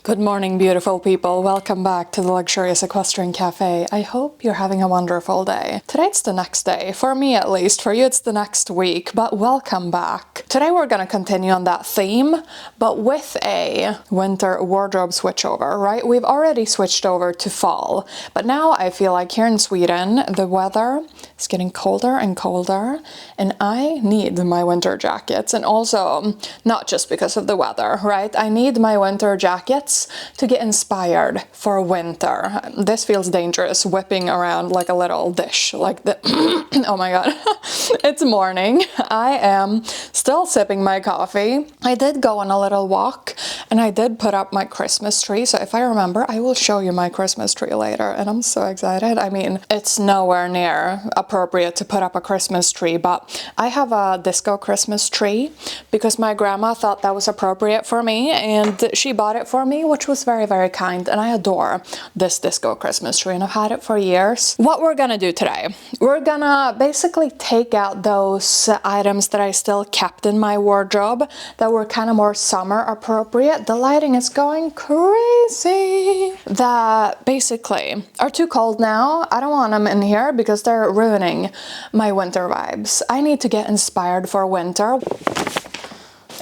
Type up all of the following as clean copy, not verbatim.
Good morning, beautiful people. Welcome back to the Luxurious Equestrian Café. I hope you're having a wonderful day. Today it's the next day. For me at least. For you it's the next week. But welcome back. Today we're going to continue on that theme, but with a winter wardrobe switchover, right? We've already switched over to fall. But now I feel like here in Sweden, the weather is getting colder and colder. And I need my winter jackets. And also, not just because of the weather, right? I need my winter jackets to get inspired for winter. This feels dangerous, whipping around like a little dish, like the oh my god. It's morning. I am still sipping my coffee. I did go on a little walk and I did put up my Christmas tree. So if I remember, I will show you my Christmas tree later and I'm so excited. I mean, it's nowhere near appropriate to put up a Christmas tree, but I have a disco Christmas tree because my grandma thought that was appropriate for me and she bought it for me, which was very, very kind, and I adore this disco Christmas tree and I've had it for years. What we're gonna do today, we're gonna basically take out those items that I still kept in my wardrobe that were kind of more summer appropriate. The lighting is going crazy. That basically are too cold now. I don't want them in here because they're ruining my winter vibes. I need to get inspired for winter.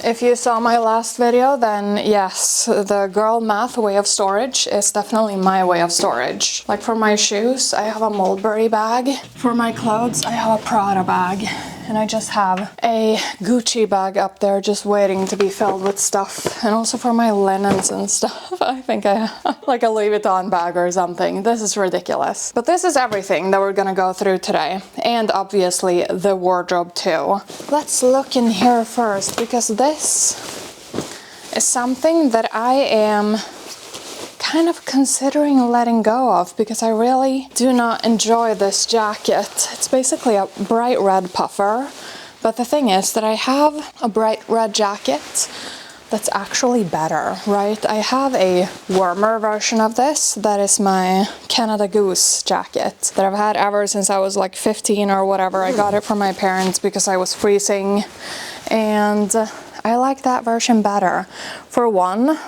If you saw my last video, then yes, the girl math way of storage is definitely my way of storage. Like for my shoes, I have a Mulberry bag. For my clothes, I have a Prada bag. And I just have a Gucci bag up there just waiting to be filled with stuff. And also for my linens and stuff, I think I have like a Louis Vuitton bag or something. This is ridiculous. But this is everything that we're gonna go through today. And obviously the wardrobe too. Let's look in here first because this is something that I am kind of considering letting go of because I really do not enjoy this jacket. It's basically a bright red puffer, but the thing is that I have a bright red jacket that's actually better, right? I have a warmer version of this that is my Canada Goose jacket that I've had ever since I was like 15 or whatever. I got it from my parents because I was freezing and I like that version better. For one,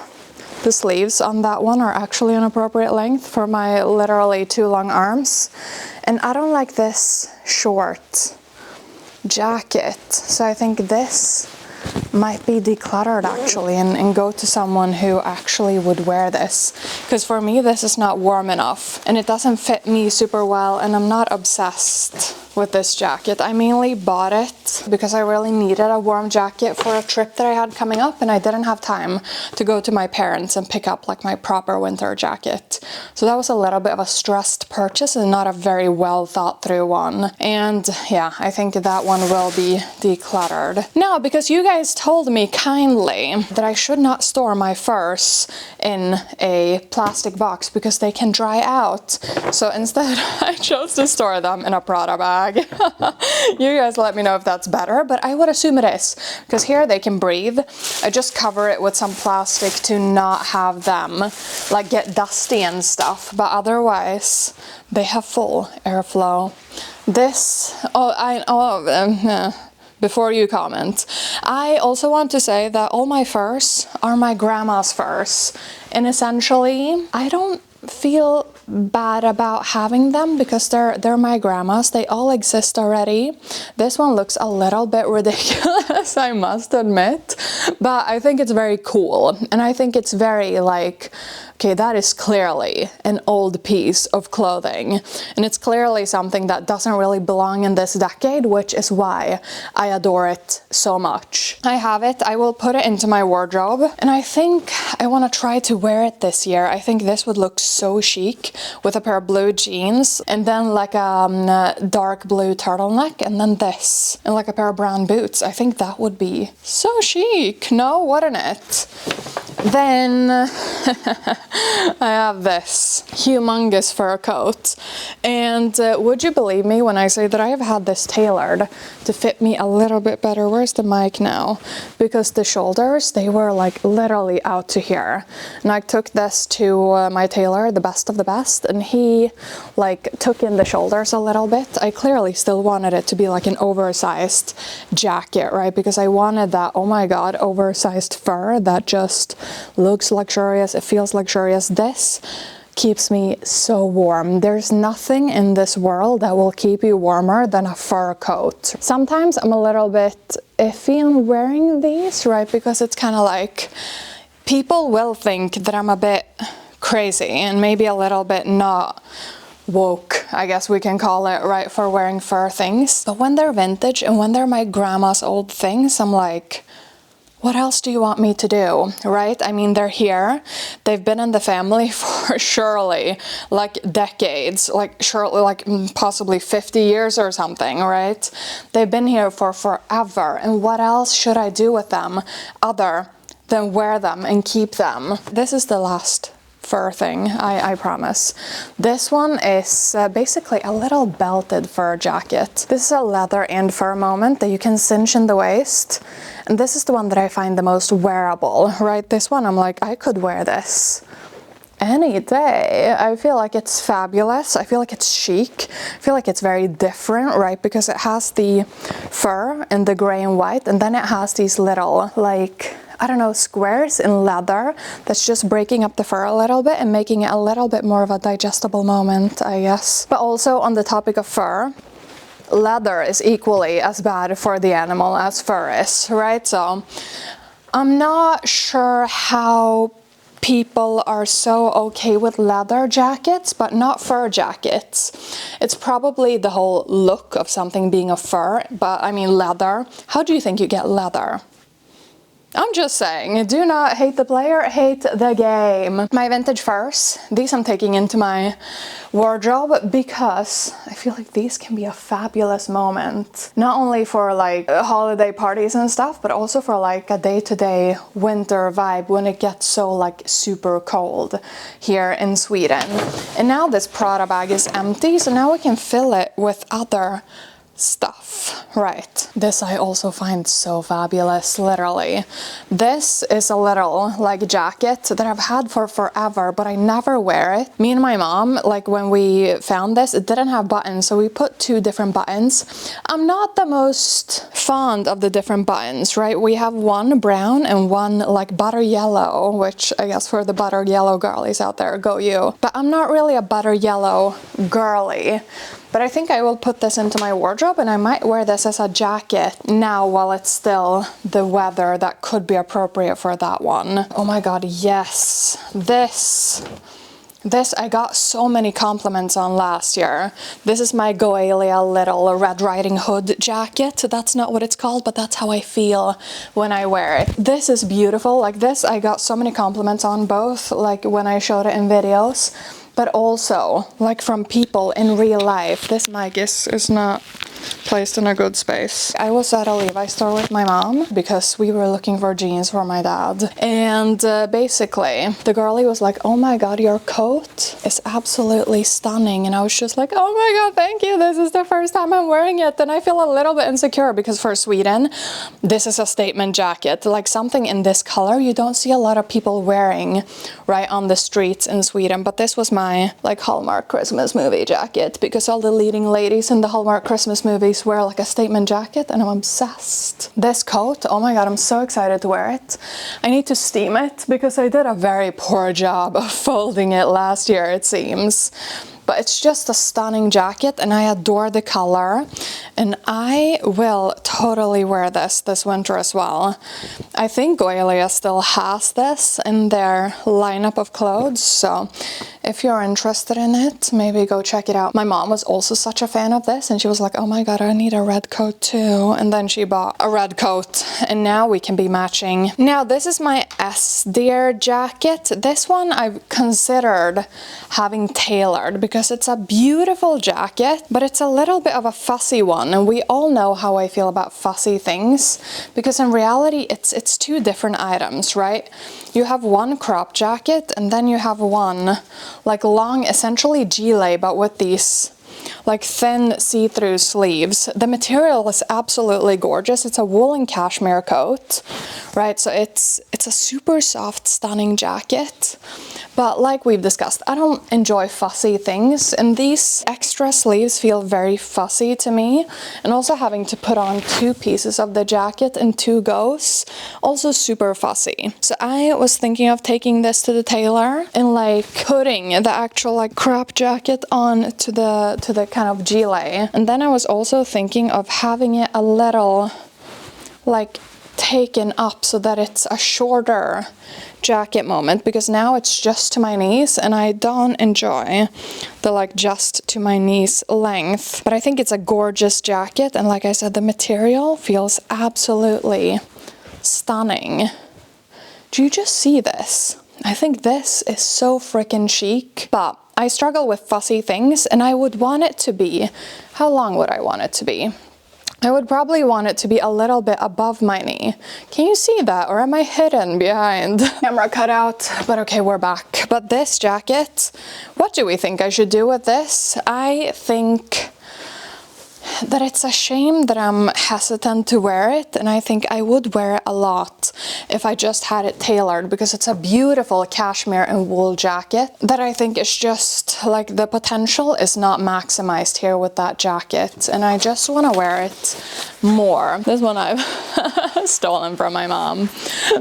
the sleeves on that one are actually an appropriate length for my literally too long arms. And I don't like this short jacket. So I think this might be decluttered actually and go to someone who actually would wear this. Because for me, this is not warm enough and it doesn't fit me super well and I'm not obsessed with this jacket. I mainly bought it because I really needed a warm jacket for a trip that I had coming up and I didn't have time to go to my parents and pick up like my proper winter jacket. So that was a little bit of a stressed purchase and not a very well thought through one. And yeah, I think that one will be decluttered. Now, because you guys told me kindly that I should not store my furs in a plastic box because they can dry out. So instead I chose to store them in a Prada bag. You guys let me know if that's better, but I would assume it is because here they can breathe. I just cover it with some plastic to not have them like get dusty and stuff, but otherwise they have full airflow. This, before you comment, I also want to say that all my furs are my grandma's furs, and essentially I don't feel bad about having them because they're my grandma's. They all exist already. This one looks a little bit ridiculous, I must admit, but I think it's very cool and I think it's very like, okay, that is clearly an old piece of clothing and it's clearly something that doesn't really belong in this decade, which is why I adore it so much. I have it, I will put it into my wardrobe and I think I want to try to wear it this year. I think this would look so chic with a pair of blue jeans and then like a dark blue turtleneck and then this and like a pair of brown boots. I think that would be so chic, no, wouldn't it? Then I have this humongous fur coat and would you believe me when I say that I have had this tailored to fit me a little bit better. Where's the mic now? Because the shoulders, they were like literally out to here and I took this to my tailor, the best of the best, and he like took in the shoulders a little bit. I clearly still wanted it to be like an oversized jacket, right? Because I wanted that, oh my god, oversized fur that just looks luxurious It feels luxurious. This keeps me so warm. There's nothing in this world that will keep you warmer than a fur coat. Sometimes I'm a little bit iffy on wearing these, right? Because it's kind of like, people will think that I'm a bit crazy and maybe a little bit not woke, I guess we can call it, right, for wearing fur things. But when they're vintage and when they're my grandma's old things, I'm like, what else do you want me to do, right? I mean, they're here. They've been in the family for surely like decades, like surely like possibly 50 years or something, right? They've been here for forever. And what else should I do with them other than wear them and keep them? This is the last fur thing, I promise. This one is basically a little belted fur jacket. This is a leather and fur moment that you can cinch in the waist. And this is the one that I find the most wearable, right? This one, I'm like, I could wear this any day. I feel like it's fabulous. I feel like it's chic. I feel like it's very different, right? Because it has the fur and the gray and white, and then it has these little, like, I don't know, squares in leather that's just breaking up the fur a little bit and making it a little bit more of a digestible moment, I guess. But also on the topic of fur, leather is equally as bad for the animal as fur is, right? So I'm not sure how people are so okay with leather jackets, but not fur jackets. It's probably the whole look of something being a fur, but I mean leather. How do you think you get leather? I'm just saying, do not hate the player, hate the game. My vintage furs, these I'm taking into my wardrobe because I feel like these can be a fabulous moment. Not only for like holiday parties and stuff, but also for like a day-to-day winter vibe when it gets so like super cold here in Sweden. And now this Prada bag is empty, so now we can fill it with other stuff, right? This I also find so fabulous, literally. This is a little like jacket that I've had for forever, but I never wear it. Me and my mom, like when we found this, it didn't have buttons, so we put 2 different buttons. I'm not the most fond of the different buttons, right? We have one brown and one like butter yellow, which I guess for the butter yellow girlies out there, go you. But I'm not really a butter yellow girly. But I think I will put this into my wardrobe and I might wear this as a jacket now while it's still the weather that could be appropriate for that one. Oh my god, yes. This I got so many compliments on last year. This is my Goelia little Red Riding Hood jacket. That's not what it's called, but that's how I feel when I wear it. This is beautiful. Like this, I got so many compliments on, both like when I showed it in videos, but also like from people in real life. This mic is not placed in a good space. I was at a Levi's store with my mom because we were looking for jeans for my dad. And basically the girlie was like, oh my god, your coat is absolutely stunning. And I was just like, oh my god, thank you. This is the first time I'm wearing it. And I feel a little bit insecure because for Sweden, this is a statement jacket. Like something in this color you don't see a lot of people wearing right on the streets in Sweden. But this was my like Hallmark Christmas movie jacket because all the leading ladies in the Hallmark Christmas movies wear like a statement jacket and I'm obsessed. This coat, oh my god, I'm so excited to wear it. I need to steam it because I did a very poor job of folding it last year, it seems. But it's just a stunning jacket and I adore the color and I will totally wear this winter as well. I think Goelia still has this in their lineup of clothes, so if you're interested in it, maybe go check it out. My mom was also such a fan of this and she was like, oh my god, I need a red coat too. And then she bought a red coat and now we can be matching. Now this is my S Dear jacket. This one I've considered having tailored because it's a beautiful jacket, but it's a little bit of a fussy one. And we all know how I feel about fussy things because in reality it's 2 different items, right? You have one crop jacket and then you have one like long, essentially gilet, but with these like thin see-through sleeves. The material is absolutely gorgeous. It's a wool and cashmere coat, right? So it's a super soft, stunning jacket. But like we've discussed, I don't enjoy fussy things, and these extra sleeves feel very fussy to me. And also having to put on 2 pieces of the jacket in 2 goes, also super fussy. So I was thinking of taking this to the tailor and like putting the actual like crop jacket on to the kind of gilet. And then I was also thinking of having it a little like taken up so that it's a shorter jacket moment, because now it's just to my knees and I don't enjoy the like just to my knees length. But I think it's a gorgeous jacket, and like I said, the material feels absolutely stunning. Do you just see this? I think this is so freaking chic, but I struggle with fussy things, and I would want it to be, how long would I want it to be? I would probably want it to be a little bit above my knee. Can you see that, or am I hidden behind camera cutout? But okay, we're back. But this jacket, what do we think I should do with this? I think that it's a shame that I'm hesitant to wear it, and I think I would wear it a lot if I just had it tailored, because it's a beautiful cashmere and wool jacket that I think is just like the potential is not maximized here with that jacket, and I just want to wear it more. This one I've stolen from my mom.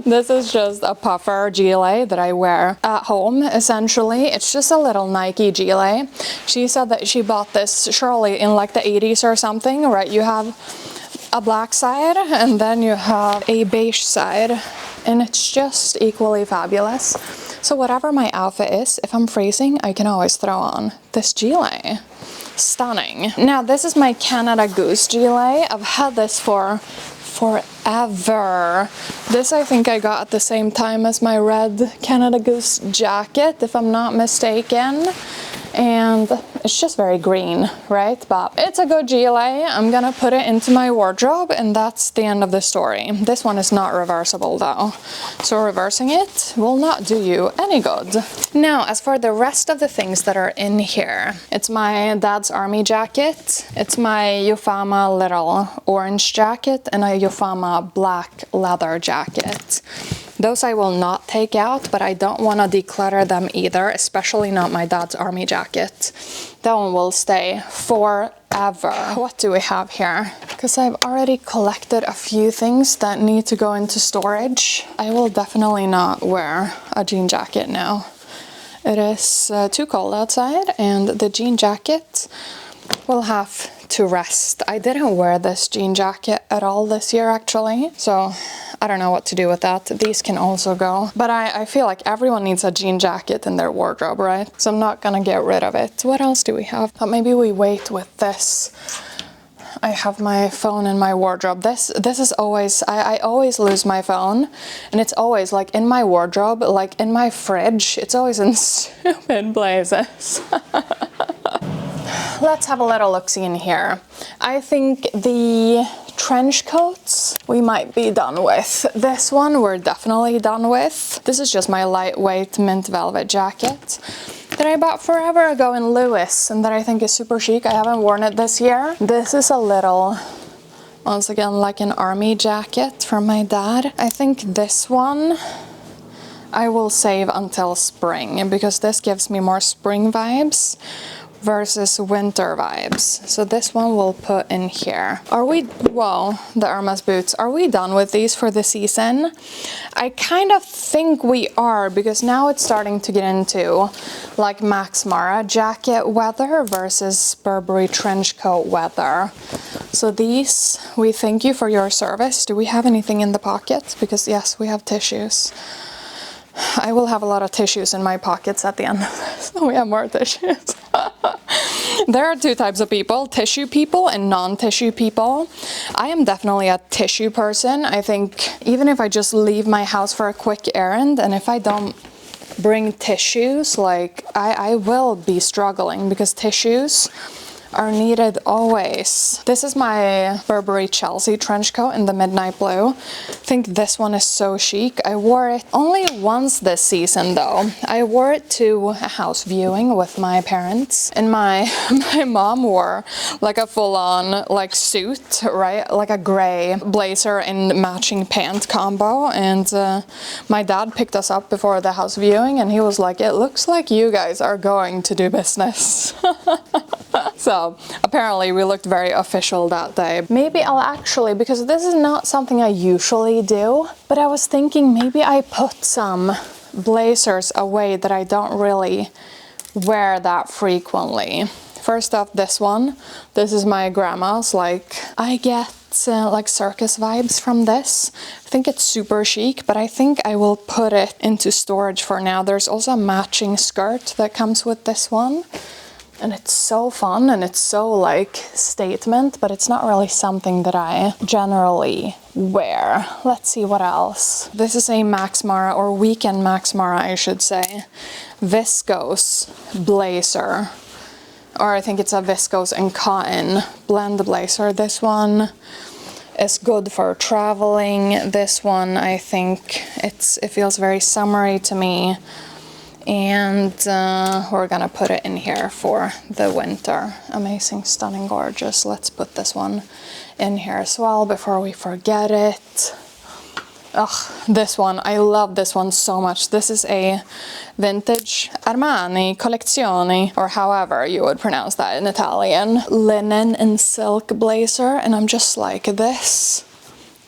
This is just a puffer gilet that I wear at home essentially. It's just a little Nike gilet. She said that she bought this surely in like the 80s or something, right? You have a black side and then you have a beige side, and it's just equally fabulous. So whatever my outfit is, if I'm freezing, I can always throw on this gilet. Stunning. Now this is my Canada Goose gilet. I've had this for forever. This I think I got at the same time as my red Canada Goose jacket, if I'm not mistaken. And it's just very green, right? But it's a good gilet. I'm gonna put it into my wardrobe, and that's the end of the story. This one is not reversible though, so reversing it will not do you any good. Now, as for the rest of the things that are in here, it's my dad's army jacket, it's my Yufama little orange jacket, and a Yufama black leather jacket. Those I will not take out, but I don't want to declutter them either, especially not my dad's army jacket. That one will stay forever. What do we have here? Because I've already collected a few things that need to go into storage. I will definitely not wear a jean jacket now. It is too cold outside, and the jean jacket will have to rest. I didn't wear this jean jacket at all this year actually, so I don't know what to do with that. These can also go. But I feel like everyone needs a jean jacket in their wardrobe, right? So I'm not gonna get rid of it. What else do we have? But maybe we wait with this. I have my phone in my wardrobe. This is always, I always lose my phone, and it's always like in my wardrobe, like in my fridge. It's always in stupid places. Let's have a little look-see in here. I think the trench coats we might be done with. This one we're definitely done with. This is just my lightweight mint velvet jacket that I bought forever ago in Lewis, and that I think is super chic. I haven't worn it this year. This is a little, once again, like an army jacket from my dad. I think this one I will save until spring, because this gives me more spring vibes versus winter vibes. So this one we'll put in here. Are we, whoa, the Irma's boots. Are we done with these for the season? I kind of think we are, because now it's starting to get into like Max Mara jacket weather versus Burberry trench coat weather. So these, we thank you for your service. Do we have anything in the pocket? Because yes, we have tissues. I will have a lot of tissues in my pockets at the end of this. We have more tissues. There are two types of people, tissue people and non-tissue people. I am definitely a tissue person. I think even if I just leave my house for a quick errand, and if I don't bring tissues, like I will be struggling, because tissues are needed always. This is my Burberry Chelsea trench coat in the midnight blue. I think this one is so chic. I wore it only once this season though. I wore it to a house viewing with my parents, and my mom wore like a full-on like suit, right? Like a gray blazer and matching pant combo, and my dad picked us up before the house viewing and he was like, it looks like you guys are going to do business. So apparently we looked very official that day. Maybe I'll actually, because this is not something I usually do, but I was thinking maybe I put some blazers away that I don't really wear that frequently. First off, this one. This is my grandma's. Like, I get like circus vibes from this. I think it's super chic, but I think I will put it into storage for now. There's also a matching skirt that comes with this one. And it's so fun and it's so like statement, but it's not really something that I generally wear. Let's see what else. This is a Max Mara, or Weekend Max Mara, I should say, viscose blazer. Or I think it's a viscose and cotton blend blazer. This one is good for traveling. This one, I think it feels very summery to me. And we're gonna put it in here for the winter. Amazing, stunning, gorgeous. Let's put this one in here as well before we forget it. Ugh, this one, I love this one so much. This is a vintage Armani collezione, or however you would pronounce that in Italian. Linen and silk blazer, and I'm just like, this,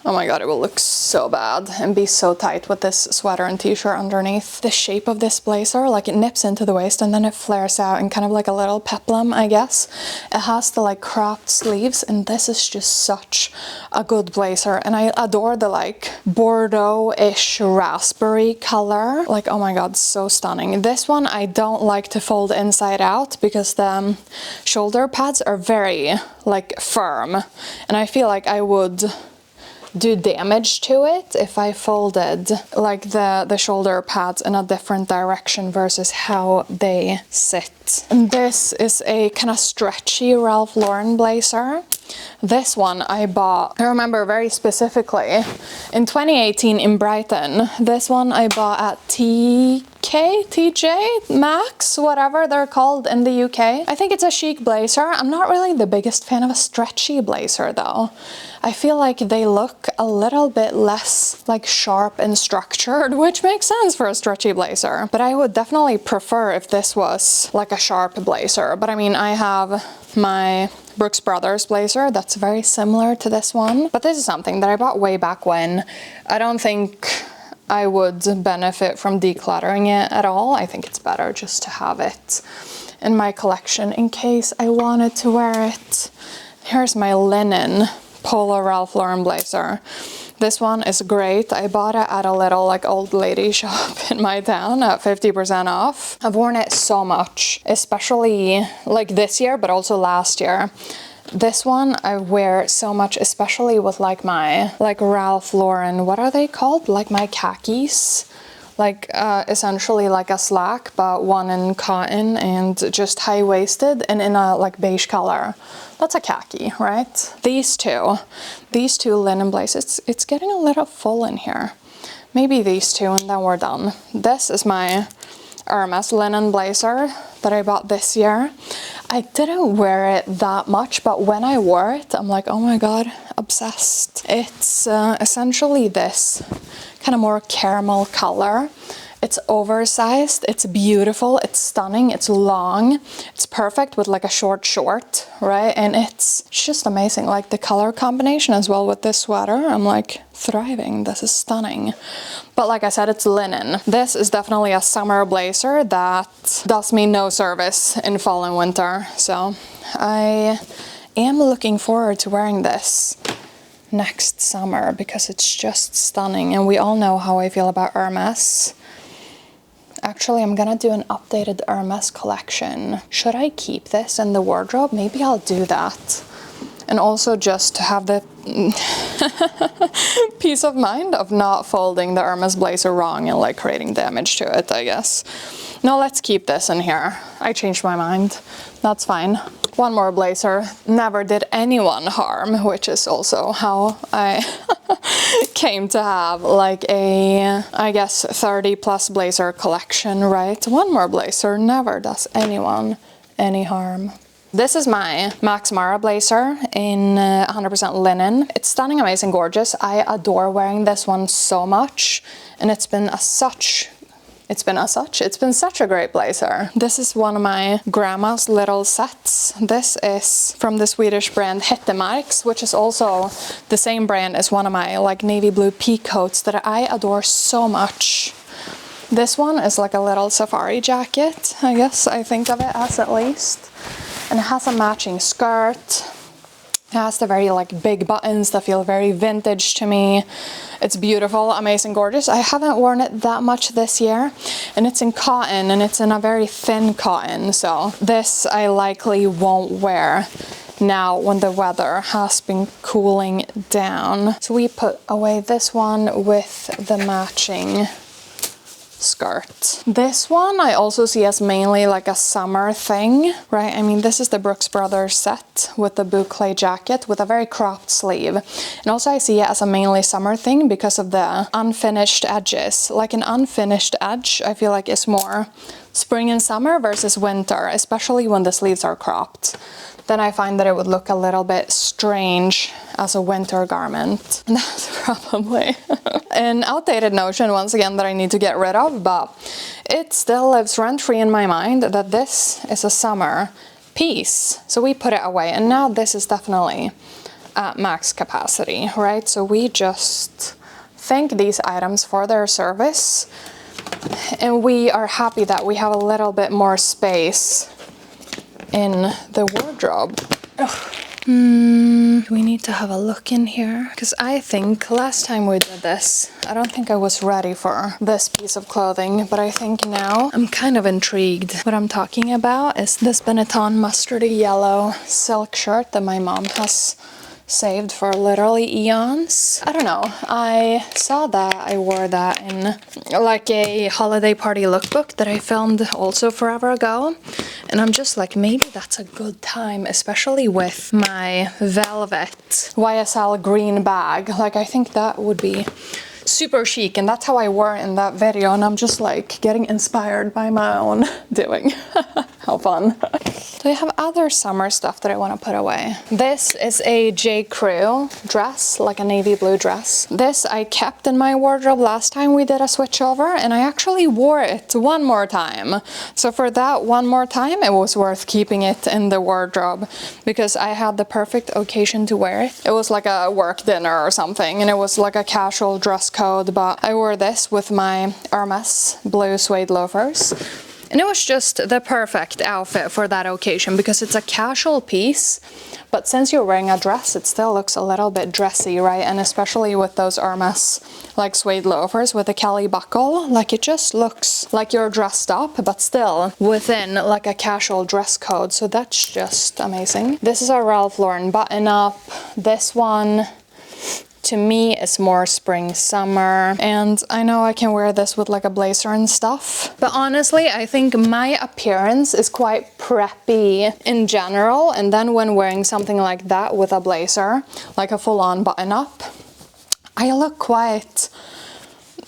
oh my god, it will look so bad and be so tight with this sweater and t-shirt underneath. The shape of this blazer, like it nips into the waist and then it flares out in kind of like a little peplum, I guess. It has the like cropped sleeves, and this is just such a good blazer. And I adore the like Bordeaux-ish raspberry color. Like, oh my god, so stunning. This one I don't like to fold inside out because the shoulder pads are very like firm, and I feel like I would do damage to it if I folded like the shoulder pads in a different direction versus how they sit. And this is a kind of stretchy Ralph Lauren blazer. This one I bought, I remember very specifically, in 2018 in Brighton. This one I bought at TJ Maxx, whatever they're called in the UK. I think it's a chic blazer. I'm not really the biggest fan of a stretchy blazer though. I feel like they look a little bit less like sharp and structured, which makes sense for a stretchy blazer. But I would definitely prefer if this was like a sharp blazer. But I mean, I have my Brooks Brothers blazer that's very similar to this one. But this is something that I bought way back when. I don't think I would benefit from decluttering it at all. I think it's better just to have it in my collection in case I wanted to wear it. Here's my linen Polo Ralph Lauren blazer. This one is great. I bought it at a little like old lady shop in my town at 50% off. I've worn it so much, especially like this year, but also last year. This one I wear so much, especially with like my like Ralph Lauren, what are they called? Like my khakis. Like essentially like a slack, but one in cotton and just high-waisted and in a like beige color. That's a khaki, right? These two linen blazers, it's getting a little full in here. Maybe these two and then we're done. This is my Hermes linen blazer that I bought this year. I didn't wear it that much, but when I wore it, I'm like, oh my god, obsessed. It's essentially this kind of more caramel color. It's oversized, it's beautiful, it's stunning, it's long, it's perfect with like a short, right? And it's just amazing, like the color combination as well with this sweater. I'm like thriving, this is stunning. But like I said, it's linen. This is definitely a summer blazer that does me no service in fall and winter. So I am looking forward to wearing this next summer because it's just stunning, and we all know how I feel about Hermes. Actually, I'm gonna do an updated Hermes collection. Should I keep this in the wardrobe? Maybe I'll do that. And also just to have the peace of mind of not folding the Hermes blazer wrong and like creating damage to it, I guess. No, let's keep this in here. I changed my mind. That's fine. One more blazer never did anyone harm, which is also how I came to have like a, I guess, 30 plus blazer collection, right? One more blazer never does anyone any harm. This is my Max Mara blazer in 100% linen. It's stunning, amazing, gorgeous. I adore wearing this one so much, and it's been such a great blazer. This is one of my grandma's little sets. This is from the Swedish brand Hettemarks, which is also the same brand as one of my like navy blue peacoats that I adore so much. This one is like a little safari jacket, I guess I think of it as, at least. And it has a matching skirt. It has the very like big buttons that feel very vintage to me. It's beautiful, amazing, gorgeous. I haven't worn it that much this year, and it's in cotton, and it's in a very thin cotton, so this I likely won't wear now when the weather has been cooling down. So we put away this one with the matching skirt. This one I also see as mainly like a summer thing, right? I mean, this is the Brooks Brothers set with the boucle jacket with a very cropped sleeve. And also I see it as a mainly summer thing because of the unfinished edges. Like an unfinished edge, I feel like is more spring and summer versus winter, especially when the sleeves are cropped. Then I find that it would look a little bit strange as a winter garment. And that's probably an outdated notion, once again, that I need to get rid of, but it still lives rent-free in my mind that this is a summer piece. So we put it away, and now this is definitely at max capacity, right? So we just thank these items for their service, and we are happy that we have a little bit more space in the wardrobe. We need to have a look in here, because I think last time we did this, I don't think I was ready for this piece of clothing, but I think now I'm kind of intrigued. What I'm talking about is this Benetton mustardy yellow silk shirt that my mom has saved for literally eons. I don't know, I saw that, I wore that in like a holiday party lookbook that I filmed also forever ago, and I'm just like, maybe that's a good time, especially with my velvet YSL green bag. Like, I think that would be super chic, and that's how I wore it in that video, and I'm just like getting inspired by my own doing. How fun. Do I have other summer stuff that I want to put away? This is a J. Crew dress, like a navy blue dress. This I kept in my wardrobe last time we did a switchover, and I actually wore it one more time. So for that one more time, it was worth keeping it in the wardrobe, because I had the perfect occasion to wear it. It was like a work dinner or something, and it was like a casual dress code, but I wore this with my Hermes blue suede loafers. And it was just the perfect outfit for that occasion, because it's a casual piece, but since you're wearing a dress, it still looks a little bit dressy, right? And especially with those Hermes like suede loafers with a Kelly buckle, like it just looks like you're dressed up, but still within like a casual dress code. So that's just amazing. This is a Ralph Lauren button up. This one, to me, it's more spring summer, and I know I can wear this with like a blazer and stuff, but honestly I think my appearance is quite preppy in general, and then when wearing something like that with a blazer, like a full-on button-up, I look quite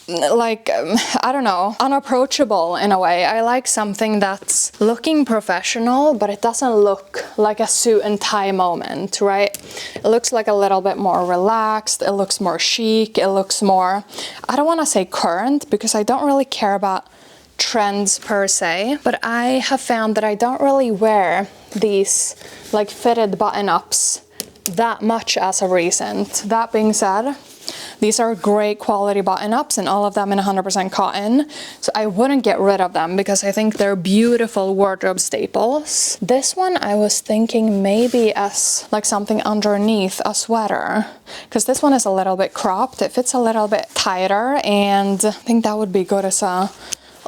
like, I don't know, unapproachable in a way. I like something that's looking professional, but it doesn't look like a suit and tie moment, right? It looks like a little bit more relaxed, it looks more chic, it looks more, I don't want to say current, because I don't really care about trends per se, but I have found that I don't really wear these like fitted button-ups that much as of recent. That being said, these are great quality button-ups, and all of them in 100% cotton, so I wouldn't get rid of them because I think they're beautiful wardrobe staples. This one I was thinking maybe as like something underneath a sweater, because this one is a little bit cropped, it fits a little bit tighter, and I think that would be good as a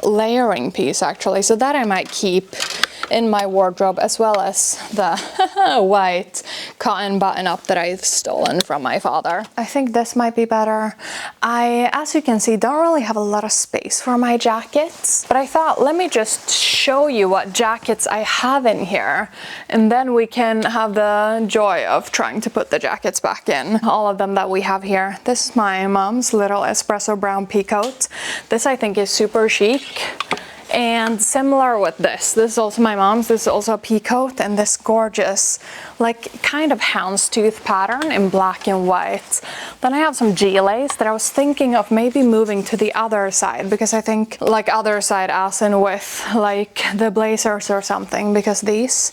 layering piece actually, so that I might keep. in my wardrobe, as well as the white cotton button-up that I've stolen from my father. I think this might be better. I, as you can see, don't really have a lot of space for my jackets, but I thought, let me just show you what jackets I have in here, and then we can have the joy of trying to put the jackets back in. All of them that we have here. This is my mom's little espresso brown peacoat. This I think is super chic. And similar with this is also my mom's. This is also a peacoat, and this gorgeous, like, kind of houndstooth pattern in black and white. Then I have some gilets that I was thinking of maybe moving to the other side, because I think, like, other side as in with like the blazers or something, because these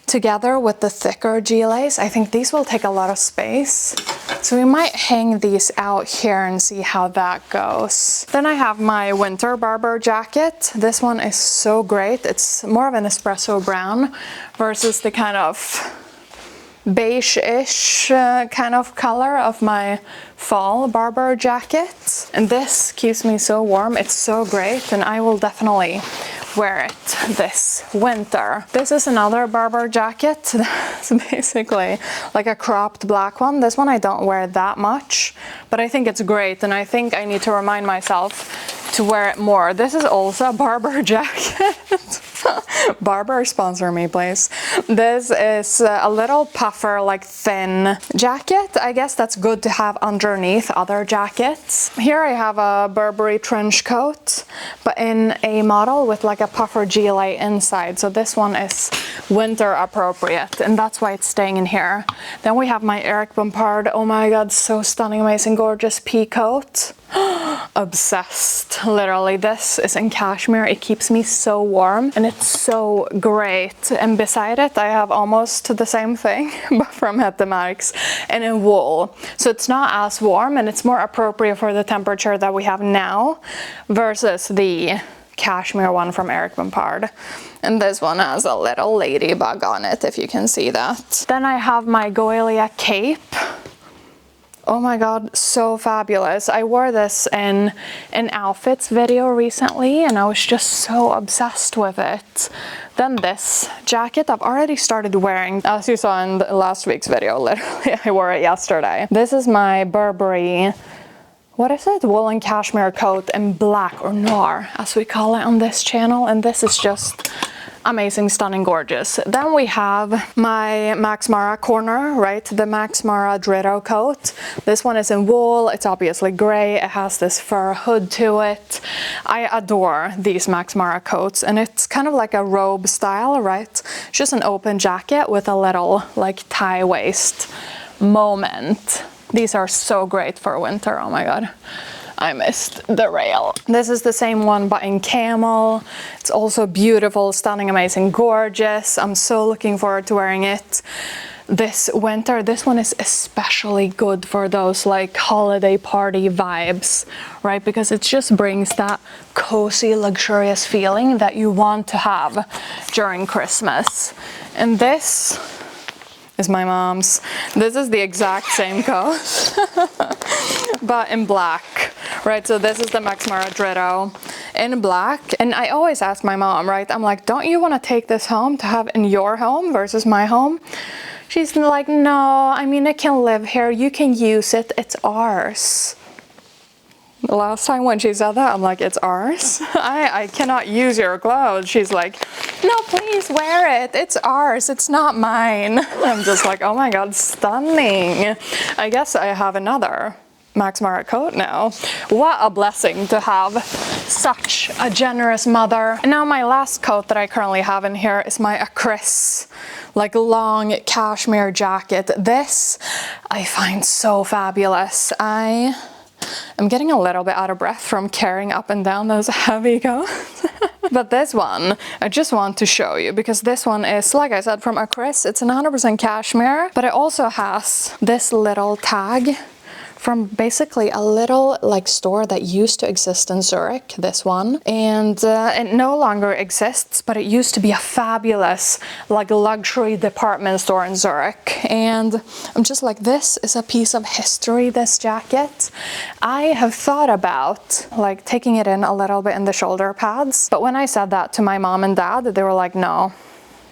together with the thicker gilets, I think these will take a lot of space. So we might hang these out here and see how that goes. Then I have my winter Barber jacket. This one is so great. It's more of an espresso brown versus the kind of beige-ish kind of color of my fall Barber jacket. And this keeps me so warm. It's so great, and I will definitely wear it this winter. This is another Barber jacket. It's basically like a cropped black one. This one I don't wear that much, but I think it's great, and I think I need to remind myself to wear it more. This is also a Barber jacket. Barber, sponsor me, please. This is a little puffer, like thin jacket. I guess that's good to have underneath other jackets. Here I have a Burberry trench coat, but in a model with like a puffer gilet inside. So this one is winter appropriate, and that's why it's staying in here. Then we have my Eric Bompard. Oh my god, so stunning, amazing, gorgeous peacoat. Obsessed, literally. This is in cashmere. It keeps me so warm, and it's so great. And beside it I have almost the same thing, but from Hettemarks, and in wool. So it's not as warm, and it's more appropriate for the temperature that we have now versus the cashmere one from Eric Bompard. And this one has a little ladybug on it, if you can see that. Then I have my Goelia cape. Oh my god, so fabulous. I wore this in an outfits video recently, and I was just so obsessed with it. Then this jacket I've already started wearing, as you saw in the last week's video. Literally, I wore it yesterday. This is my Burberry, what is it? Woolen cashmere coat in black, or noir as we call it on this channel, and this is just amazing, stunning, gorgeous. Then we have my Max Mara corner, right? The Max Mara Dritto coat. This one is in wool. It's obviously gray. It has this fur hood to it. I adore these Max Mara coats, and it's kind of like a robe style, right? It's just an open jacket with a little like tie waist moment. These are so great for winter. Oh my god, I missed the rail. This is the same one, but in camel. It's also beautiful, stunning, amazing, gorgeous. I'm so looking forward to wearing it this winter. This one is especially good for those like holiday party vibes, right? Because it just brings that cozy, luxurious feeling that you want to have during Christmas. And this is my mom's. This is the exact same coat, but in black, right? So this is the Max Mara Dritto in black. And I always ask my mom, right? I'm like, don't you want to take this home to have in your home versus my home? She's like, no, I mean, it can live here. You can use it. It's ours. The last time when she said that, I'm like, it's ours? I cannot use your clothes. She's like, no, please wear it. It's ours. It's not mine. I'm just like, oh my god, stunning. I guess I have another Max Mara coat now. What a blessing to have such a generous mother. And now my last coat that I currently have in here is my Acris, like long cashmere jacket. This I find so fabulous. I'm getting a little bit out of breath from carrying up and down those heavy coats. But this one, I just want to show you, because this one is, like I said, from Acris. It's 100% cashmere, but it also has this little tag from basically a little like store that used to exist in Zurich, this one. And it no longer exists, but it used to be a fabulous like luxury department store in Zurich. And I'm just like, this is a piece of history, this jacket. I have thought about like taking it in a little bit in the shoulder pads, but when I said that to my mom and dad, they were like, no,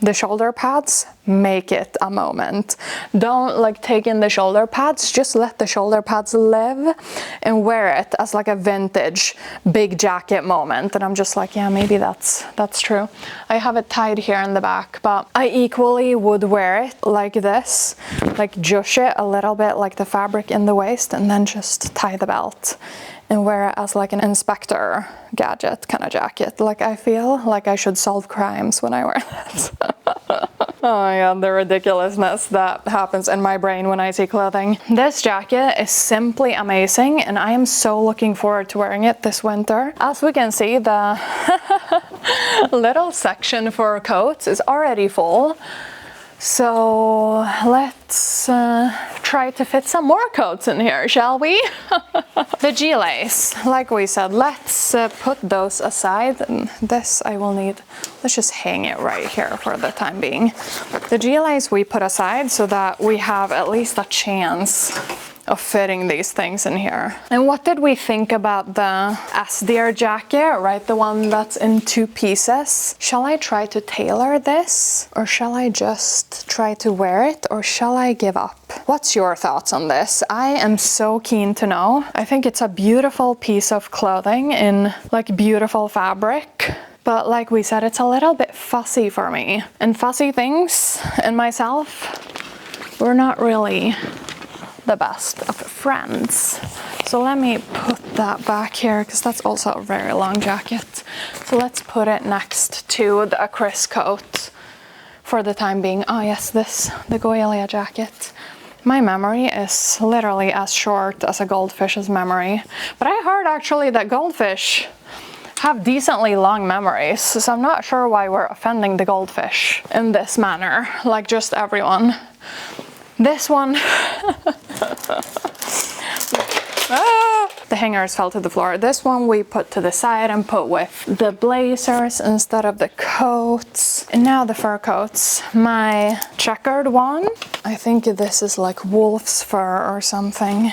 the shoulder pads, make it a moment. Don't like take in the shoulder pads, just let the shoulder pads live and wear it as like a vintage big jacket moment. And I'm just like, yeah, maybe that's true. I have it tied here in the back, but I equally would wear it like this, like jush it a little bit like the fabric in the waist and then just tie the belt and wear it as like an inspector gadget kind of jacket. Like I feel like I should solve crimes when I wear that. Oh my god, the ridiculousness that happens in my brain when I see clothing. This jacket is simply amazing and I am so looking forward to wearing it this winter. As we can see, the little section for coats is already full. So let's try to fit some more coats in here, shall we? The gilets, like we said, let's put those aside. And this I will need, let's just hang it right here for the time being. The gilets we put aside so that we have at least a chance of fitting these things in here. And what did we think about the Siedler jacket, right? The one that's in 2 pieces. Shall I try to tailor this? Or shall I just try to wear it? Or shall I give up? What's your thoughts on this? I am so keen to know. I think it's a beautiful piece of clothing in like beautiful fabric. But like we said, it's a little bit fussy for me. And fussy things and myself, we're not really the best of friends. So let me put that back here because that's also a very long jacket. So let's put it next to the Chris coat for the time being. Oh yes, the Goelia jacket. My memory is literally as short as a goldfish's memory. But I heard actually that goldfish have decently long memories, so I'm not sure why we're offending the goldfish in this manner, like just everyone. This one, the hangers fell to the floor. This one we put to the side and put with the blazers instead of the coats. And now the fur coats. My checkered one, I think this is like wolf's fur or something.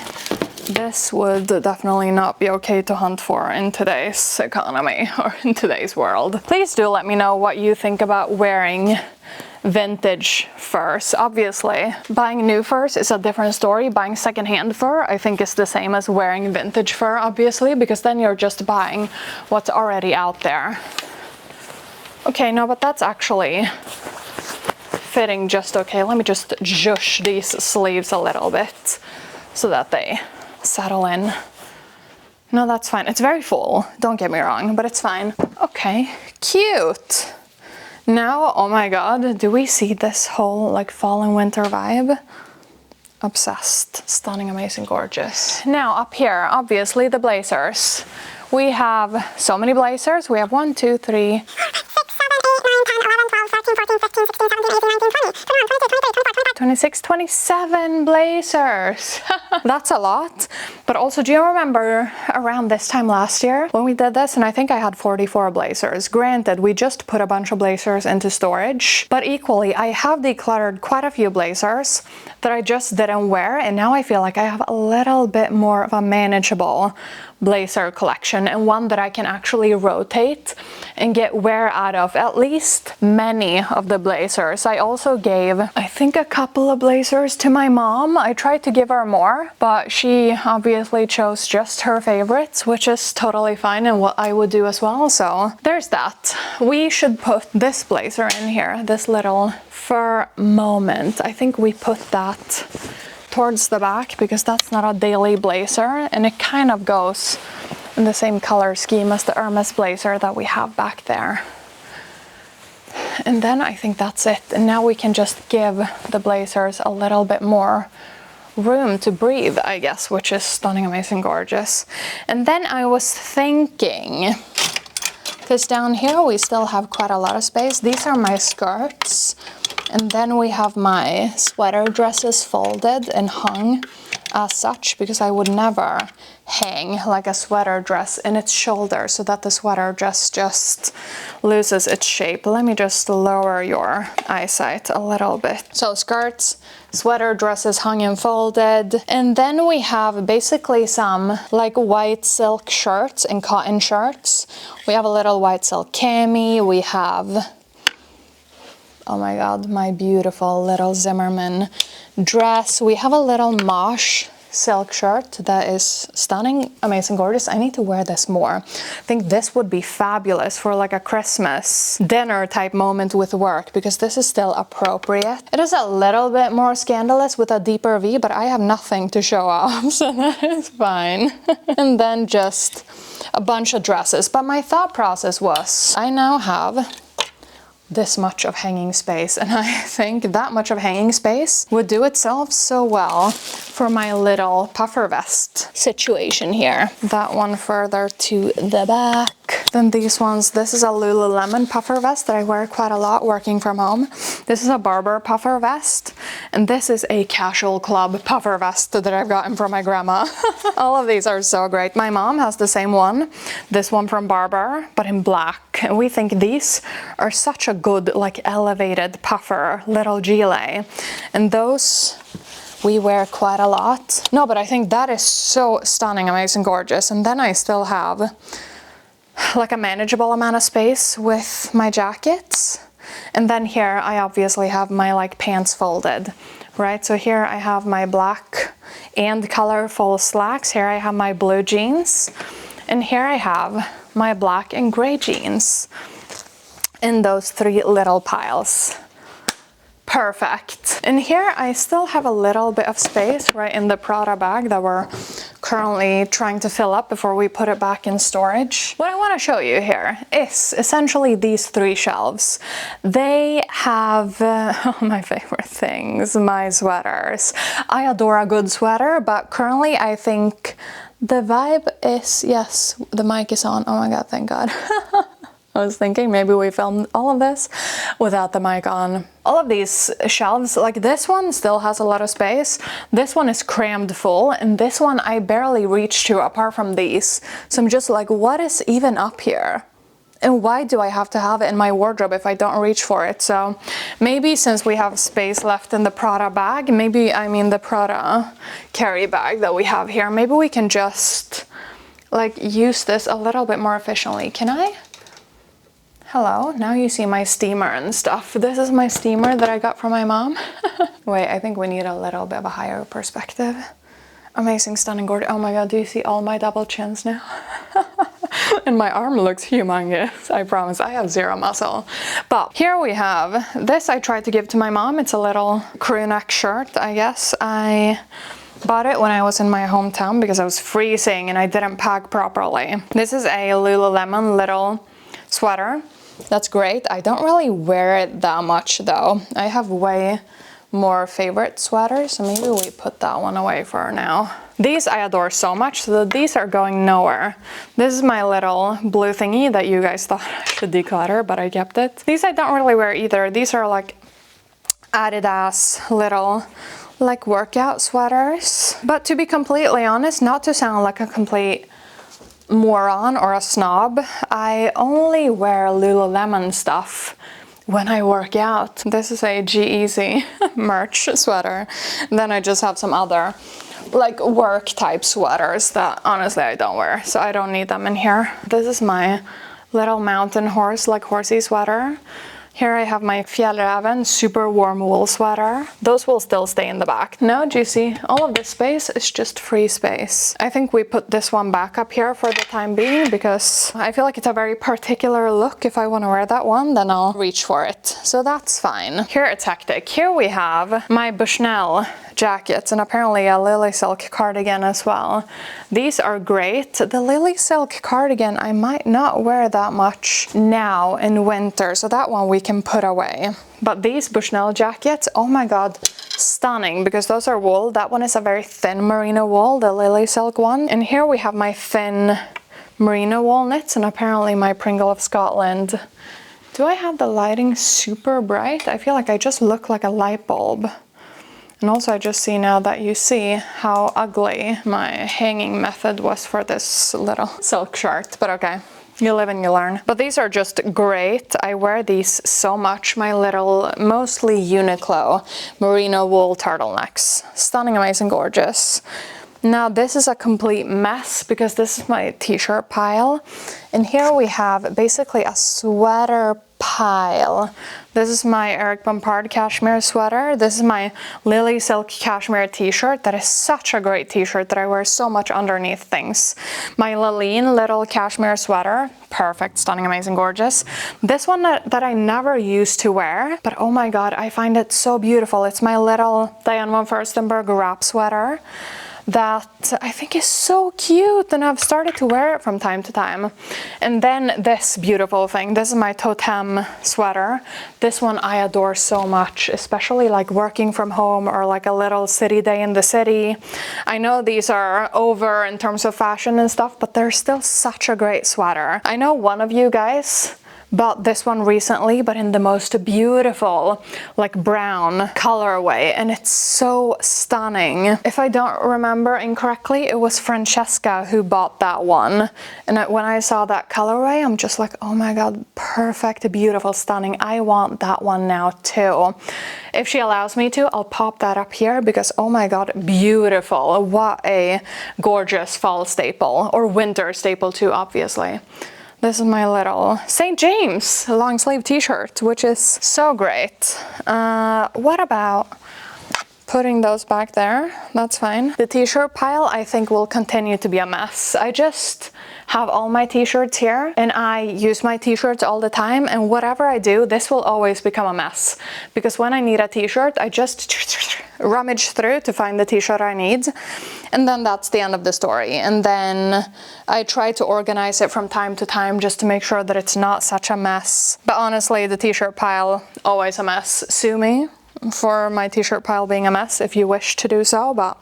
This would definitely not be okay to hunt for in today's economy or in today's world. Please do let me know what you think about wearing vintage furs. Obviously, buying new furs is a different story. Buying secondhand fur, I think, is the same as wearing vintage fur, obviously, because then you're just buying what's already out there. Okay, no, but that's actually fitting just okay. Let me just zhush these sleeves a little bit so that they settle in. No, that's fine. It's very full, don't get me wrong, but it's fine. Okay, cute. Now, oh my god, do we see this whole like fall and winter vibe? Obsessed. Stunning, amazing, gorgeous. Now up here, obviously the blazers. We have so many blazers. We have 1, 2, 3, 26, 27 blazers. That's a lot. But also, do you remember around this time last year when we did this? And I think I had 44 blazers. Granted, we just put a bunch of blazers into storage, but equally, I have decluttered quite a few blazers that I just didn't wear. And now I feel like I have a little bit more of a manageable blazer collection and one that I can actually rotate and get wear out of, at least many of the blazers. I also gave, I think, a couple of blazers to my mom. I tried to give her more, but she obviously chose just her favorites, which is totally fine and what I would do as well. So there's that. We should put this blazer in here, this little fur moment. I think we put that towards the back because that's not a daily blazer and it kind of goes in the same color scheme as the Hermes blazer that we have back there. And then I think that's it. And now we can just give the blazers a little bit more room to breathe, I guess, which is stunning, amazing, gorgeous. And then I was thinking, because down here we still have quite a lot of space. These are my skirts. And then we have my sweater dresses folded and hung as such, because I would never hang like a sweater dress in its shoulder so that the sweater dress just loses its shape. Let me just lower your eyesight a little bit. So skirts, sweater dresses hung and folded, and then we have basically some like white silk shirts and cotton shirts. We have a little white silk cami, we have, oh my god, my beautiful little Zimmermann dress. We have a little mosh silk shirt that is stunning, amazing, gorgeous. I need to wear this more. I think this would be fabulous for like a Christmas dinner type moment with work, because this is still appropriate. It is a little bit more scandalous with a deeper V, but I have nothing to show off, so that is fine. And then just a bunch of dresses. But my thought process was, I now have this much of hanging space, and I think that much of hanging space would do itself so well for my little puffer vest situation here. That one further to the back. Then these ones, this is a Lululemon puffer vest that I wear quite a lot working from home. This is a Barber puffer vest, and this is a Casual Club puffer vest that I've gotten from my grandma. All of these are so great. My mom has the same one, this one from Barber, but in black. And we think these are such a good, like, elevated puffer little gilet. And those we wear quite a lot. No, but I think that is so stunning, amazing, gorgeous. And then I still have like a manageable amount of space with my jackets. And then here I obviously have my like pants folded, right? So here I have my black and colorful slacks. Here I have my blue jeans. And here I have my black and gray jeans in those three little piles. Perfect. And here I still have a little bit of space right in the Prada bag that we're currently trying to fill up before we put it back in storage. What I want to show you here is essentially these three shelves. They have my favorite things, my sweaters. I adore a good sweater, but currently I think the vibe is, yes, the mic is on. Oh my god, thank god. I was thinking maybe we filmed all of this without the mic on. All of these shelves, like this one still has a lot of space. This one is crammed full, and this one I barely reach to apart from these. So I'm just like, what is even up here? And why do I have to have it in my wardrobe if I don't reach for it? So maybe since we have space left in the Prada bag, maybe, I mean the Prada carry bag that we have here, maybe we can just like use this a little bit more efficiently. Can I? Hello, now you see my steamer and stuff. This is my steamer that I got from my mom. Wait, I think we need a little bit of a higher perspective. Amazing, stunning, gorgeous. Oh my god, do you see all my double chins now? And my arm looks humongous, I promise. I have zero muscle. But here we have, this I tried to give to my mom. It's a little crew neck shirt, I guess. I bought it when I was in my hometown because I was freezing and I didn't pack properly. This is a Lululemon little sweater. That's great. I don't really wear it that much though. I have way more favorite sweaters, so maybe we put that one away for now. These I adore so much, so these are going nowhere. This is my little blue thingy that you guys thought I should declutter, but I kept it. These I don't really wear either. These are like Adidas little like workout sweaters. But to be completely honest, not to sound like a complete moron or a snob, I only wear Lululemon stuff when I work out. This is a G-Eazy merch sweater. And then I just have some other like work type sweaters that honestly I don't wear, so I don't need them in here. This is my little mountain horse, like horsey sweater. Here I have my Fjällräven super warm wool sweater. Those will still stay in the back. Now, do you see? All of this space is just free space. I think we put this one back up here for the time being because I feel like it's a very particular look. If I want to wear that one, then I'll reach for it. So that's fine. Here it's hectic. Here we have my Bushnell jackets and apparently a lily silk cardigan as well. These are great. The lily silk cardigan I might not wear that much now in winter, so that one we can put away. But these Bushnell jackets, oh my god, stunning, because those are wool. That one is a very thin merino wool, the lily silk one. And here we have my thin merino wool knits and apparently my Pringle of Scotland. Do I have the lighting super bright? I feel like I just look like a light bulb. And also I just see now that you see how ugly my hanging method was for this little silk shirt, but okay. You live and you learn. But these are just great. I wear these so much. My little, mostly Uniqlo merino wool turtlenecks. Stunning, amazing, gorgeous. Now this is a complete mess because this is my t-shirt pile. And here we have basically a sweater pile. This is my Eric Bompard cashmere sweater. This is my Lily Silk cashmere t-shirt. That is such a great t-shirt that I wear so much underneath things. My Laline little cashmere sweater. Perfect, stunning, amazing, gorgeous. This one that I never used to wear, but oh my god, I find it so beautiful. It's my little Diane von Furstenberg wrap sweater that I think is so cute, and I've started to wear it from time to time. And then this beautiful thing, this is my Totem sweater. This one I adore so much, especially like working from home or like a little city day in the city. I know these are over in terms of fashion and stuff, but they're still such a great sweater. I know one of you guys bought this one recently, but in the most beautiful like brown colorway, and it's so stunning. If I don't remember incorrectly, it was Francesca who bought that one, and when I saw that colorway, I'm just like, oh my god, perfect, beautiful, stunning. I want that one now too. If she allows me to, I'll pop that up here because oh my god, beautiful. What a gorgeous fall staple, or winter staple too, obviously. This is my little St. James long sleeve t-shirt, which is so great. What about putting those back there? That's fine. The t-shirt pile I think will continue to be a mess. I just have all my t-shirts here and I use my t-shirts all the time, and whatever I do, this will always become a mess. Because when I need a t-shirt, I just rummage through to find the t-shirt I need, and then that's the end of the story. And then I try to organize it from time to time just to make sure that it's not such a mess. But honestly, the t-shirt pile, always a mess. Sue me for my t-shirt pile being a mess if you wish to do so, but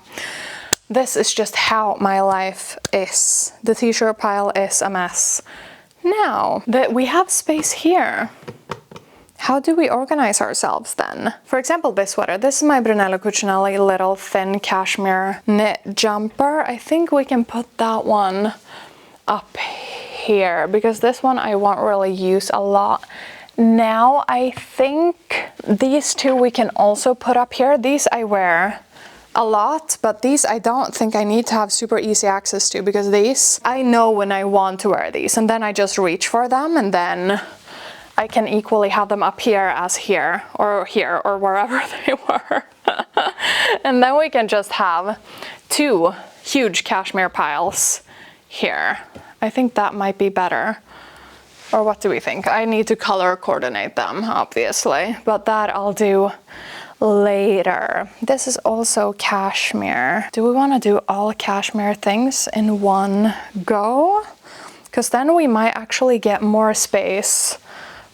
this is just how my life is. The t-shirt pile is a mess. Now that we have space here, how do we organize ourselves then? For example, this sweater. This is my Brunello Cucinelli little thin cashmere knit jumper. I think we can put that one up here because this one I won't really use a lot. Now I think these two we can also put up here. These I wear a lot, but these I don't think I need to have super easy access to, because these I know when I want to wear these and then I just reach for them, and then I can equally have them up here as here or wherever they were. And then we can just have two huge cashmere piles here. I think that might be better. Or what do we think? I need to color coordinate them, obviously, but that I'll do later. This is also cashmere. Do we want to do all cashmere things in one go? Because then we might actually get more space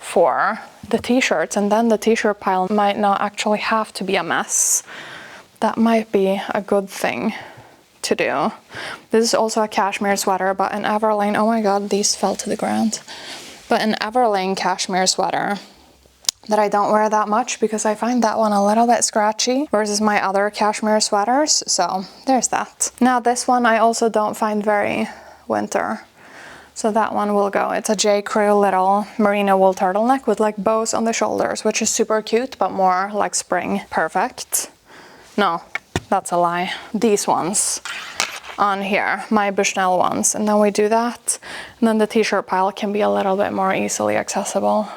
for the t-shirts, and then the t-shirt pile might not actually have to be a mess. That might be a good thing to do. This is also a cashmere sweater, but an Everlane, oh my god, these fell to the ground. But an Everlane cashmere sweater that I don't wear that much because I find that one a little bit scratchy versus my other cashmere sweaters, so there's that. Now this one I also don't find very winter, so that one will go. It's a J. Crew little merino wool turtleneck with like bows on the shoulders, which is super cute, but more like spring. Perfect. No, that's a lie. These ones on here, my Bushnell ones, and then we do that, and then the t-shirt pile can be a little bit more easily accessible.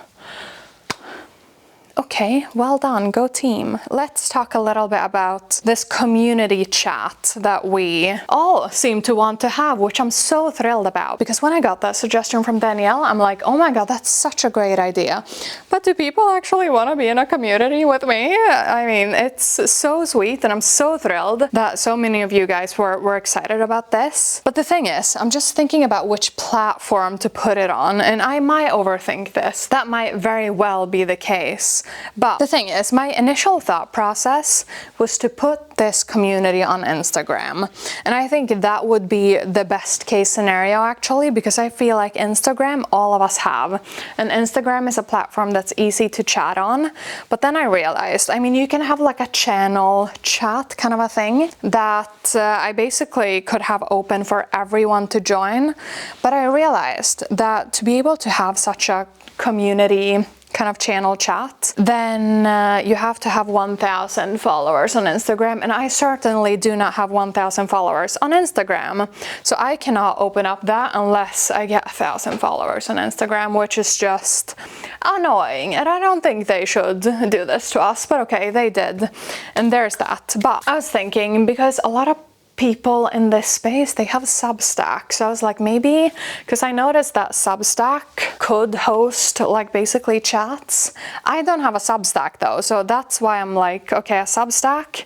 Okay, well done, go team. Let's talk a little bit about this community chat that we all seem to want to have, which I'm so thrilled about. Because when I got that suggestion from Danielle, I'm like, oh my god, that's such a great idea. But do people actually want to be in a community with me? I mean, it's so sweet, and I'm so thrilled that so many of you guys were excited about this. But the thing is, I'm just thinking about which platform to put it on, and I might overthink this. That might very well be the case. But the thing is, my initial thought process was to put this community on Instagram. And I think that would be the best case scenario actually, because I feel like Instagram, all of us have. And Instagram is a platform that's easy to chat on. But then I realized, I mean, you can have like a channel chat kind of a thing that I basically could have open for everyone to join. But I realized that to be able to have such a community kind of channel chat, then you have to have 1,000 followers on Instagram, and I certainly do not have 1,000 followers on Instagram, so I cannot open up that unless I get 1,000 followers on Instagram, which is just annoying, and I don't think they should do this to us, but okay, they did, and there's that. But I was thinking, because a lot of people in this space, they have Substack, so I was like, maybe, because I noticed that Substack could host like basically chats. I don't have a Substack though, so that's why I'm like, okay, a Substack,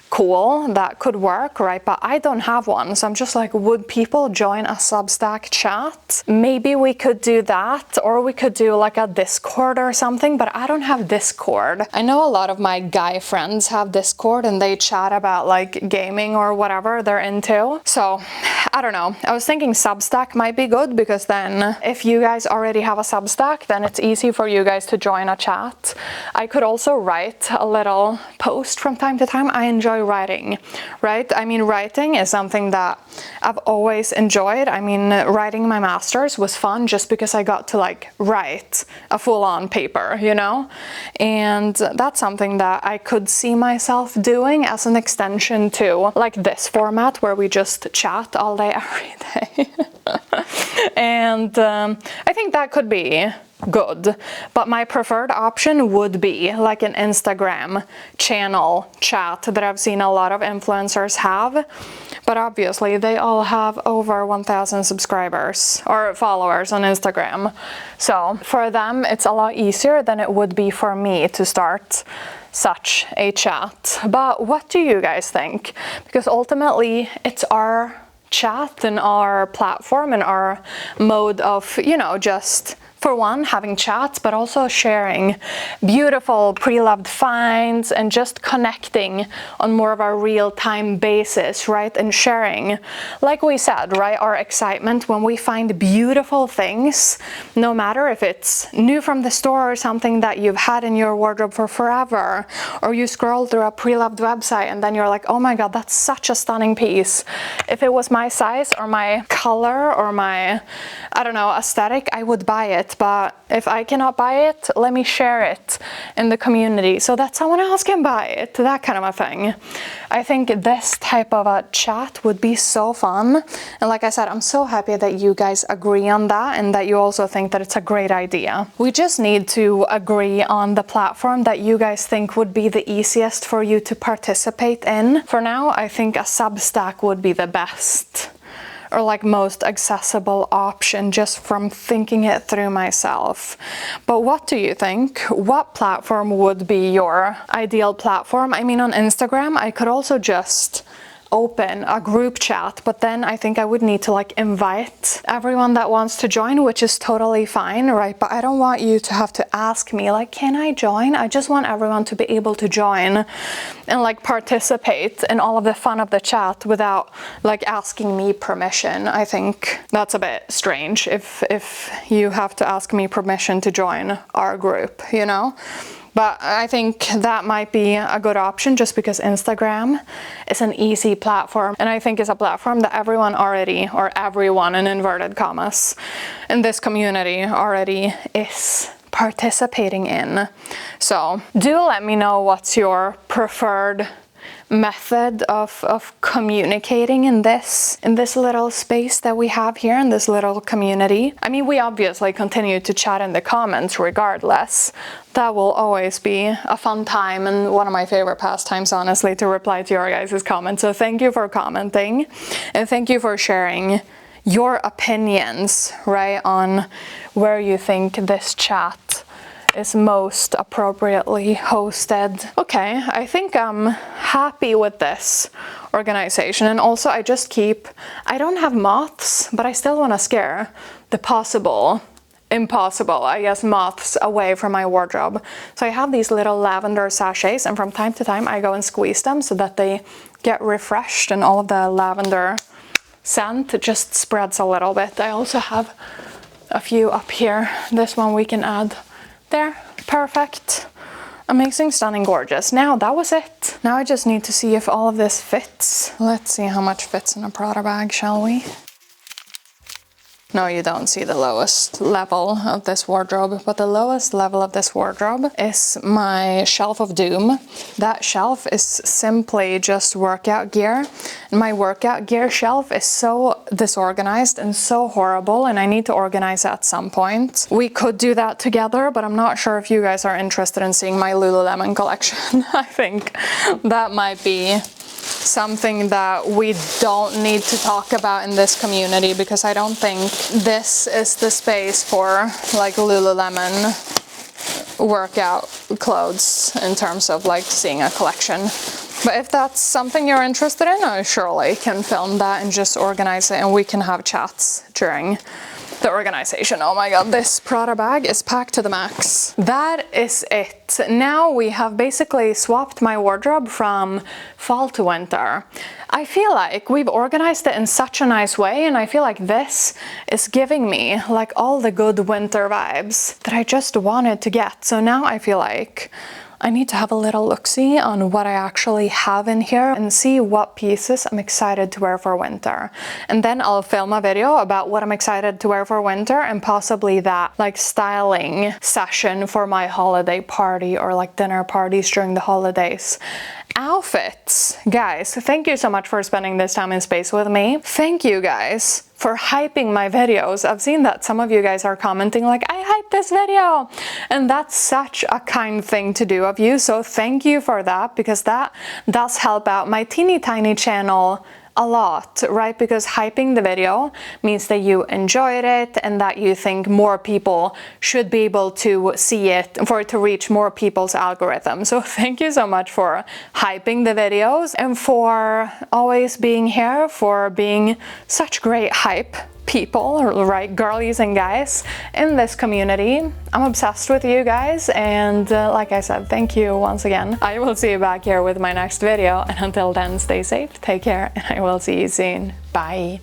cool, that could work, right? But I don't have one, so I'm just like, would people join a Substack chat? Maybe we could do that, or we could do like a Discord or something, but I don't have Discord. I know a lot of my guy friends have Discord and they chat about like gaming or whatever they're into. So I don't know, I was thinking Substack might be good, because then if you guys already have a Substack, then it's easy for you guys to join a chat. I could also write a little post from time to time. I enjoy writing, right? I mean, writing is something that I've always enjoyed. I mean, writing my master's was fun just because I got to like write a full-on paper, you know? And that's something that I could see myself doing as an extension to like this format where we just chat all day, every day. And I think that could be good, but my preferred option would be like an Instagram channel chat that I've seen a lot of influencers have, but obviously they all have over 1,000 subscribers or followers on Instagram, so for them it's a lot easier than it would be for me to start such a chat. But what do you guys think? Because ultimately it's our chat and our platform and our mode of, you know, just for one, having chats, but also sharing beautiful pre-loved finds and just connecting on more of a real-time basis, right? And sharing, like we said, right, our excitement when we find beautiful things, no matter if it's new from the store or something that you've had in your wardrobe for forever, or you scroll through a pre-loved website and then you're like, oh my God, that's such a stunning piece. If it was my size or my color or my, I don't know, aesthetic, I would buy it. But if I cannot buy it, let me share it in the community so that someone else can buy it, that kind of a thing. I think this type of a chat would be so fun. And like I said, I'm so happy that you guys agree on that and that you also think that it's a great idea. We just need to agree on the platform that you guys think would be the easiest for you to participate in. For now, I think a Substack would be the best, or like most accessible option, just from thinking it through myself. But what do you think? What platform would be your ideal platform? I mean, on Instagram, I could also just open a group chat, but then I think I would need to like invite everyone that wants to join, which is totally fine, right? But I don't want you to have to ask me like, can I join? I just want everyone to be able to join and like participate in all of the fun of the chat without like asking me permission. I think that's a bit strange if you have to ask me permission to join our group, you know? But I think that might be a good option just because Instagram is an easy platform, and I think it's a platform that everyone already, or everyone in inverted commas, in this community already is participating in. So do let me know what's your preferred method of communicating in this little space that we have here in this little community. I mean, we obviously continue to chat in the comments regardless. That will always be a fun time and one of my favorite pastimes, honestly, to reply to your guys' comments. So thank you for commenting and thank you for sharing your opinions, right, on where you think this chat is most appropriately hosted. Okay, I think I'm happy with this organization, and also I don't have moths, but I still want to scare the possible impossible, I guess, moths away from my wardrobe. So I have these little lavender sachets, and from time to time I go and squeeze them so that they get refreshed and all of the lavender scent just spreads a little bit. I also have a few up here. This one we can add there. Perfect. Amazing, stunning, gorgeous. Now that was it. Now I just need to see if all of this fits. Let's see how much fits in a Prada bag, shall we? No, you don't see the lowest level of this wardrobe, but the lowest level of this wardrobe is my shelf of doom. That shelf is simply just workout gear. And my workout gear shelf is so disorganized and so horrible, and I need to organize it at some point. We could do that together, but I'm not sure if you guys are interested in seeing my Lululemon collection. I think that might be something that we don't need to talk about in this community, because I don't think this is the space for like Lululemon workout clothes in terms of like seeing a collection. But if that's something you're interested in, I surely can film that and just organize it, and we can have chats during the organization. Oh my god, this Prada bag is packed to the max. That is it. Now we have basically swapped my wardrobe from fall to winter. I feel like we've organized it in such a nice way, and I feel like this is giving me like all the good winter vibes that I just wanted to get. So now I feel like I need to have a little look-see on what I actually have in here and see what pieces I'm excited to wear for winter. And then I'll film a video about what I'm excited to wear for winter, and possibly that like styling session for my holiday party or like dinner parties during the holidays. Outfits. Guys, thank you so much for spending this time and space with me. Thank you guys for hyping my videos. I've seen that some of you guys are commenting like, I hyped this video, and that's such a kind thing to do of you. So thank you for that, because that does help out my teeny tiny channel a lot, right? Because hyping the video means that you enjoyed it and that you think more people should be able to see it, for it to reach more people's algorithm. So thank you so much for hyping the videos and for always being here, for being such great hype people, right, girlies and guys in this community. I'm obsessed with you guys, and like I said, thank you once again. I will see you back here with my next video, and until then, stay safe, take care, and I will see you soon. Bye.